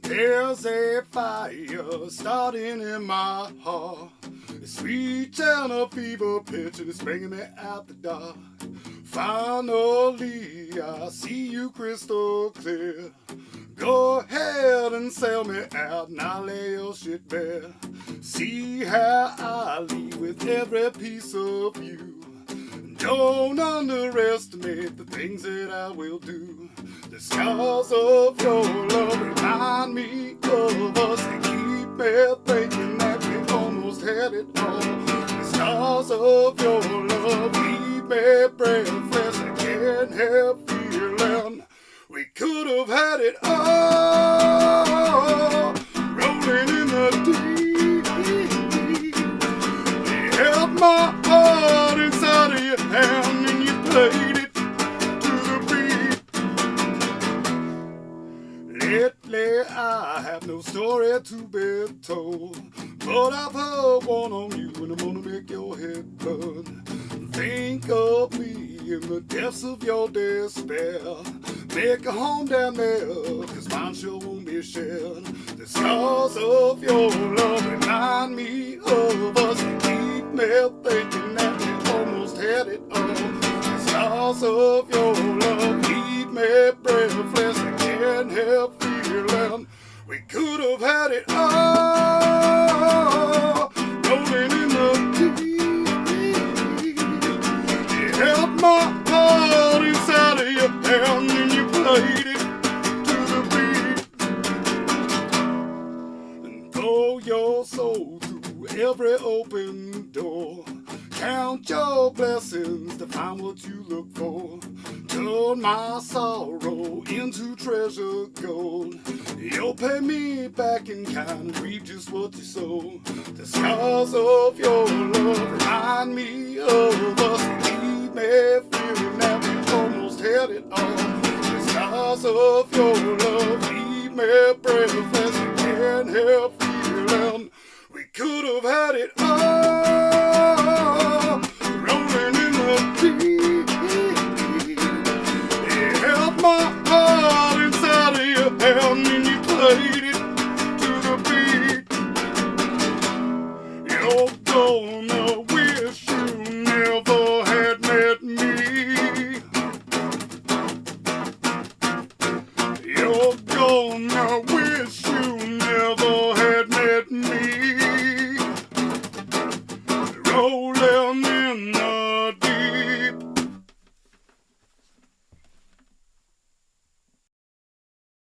There's a fire starting in my heart. A sweet and a fever pitch and it's bringing me out the dark. Finally, I see you crystal clear. Go ahead and sell me out and I'll lay your shit bare. See how I leave with every piece of you. Don't underestimate the things that I will do. The scars of your love remind me of us and keep me thinking that we almost had it all. The scars of your love leave me breathless. I can't help feeling we could have had it all. Rolling in the deep. You held my heart inside of your hand and you played it to the beat. Lately I have no story to be told, but I've heard one on you and I'm gonna make your head burn. Think of me in the depths of your despair. Make a home down there, cause mine sure won't be shared. The scars of your love remind me of us and keep me thinking that we almost had it all. The scars of your love keep me breathless. I can't help feeling we could have had it all. Rolling in the deep. You held my heart inside of your hand and you played it to the beat. And throw your soul through every open door. Count your blessings to find what you look for. Turn my sorrow into treasure gold. You'll pay me back in kind and reap just what you sow. The scars of your love remind me of us and leave me feeling that we almost had it all. The scars of your love leave me breathless. I can't help feeling we could have had it all. Rolling in the deep. You held my heart inside of your hand and you played it to the beat. You're gonna wish you never had met me. You're gonna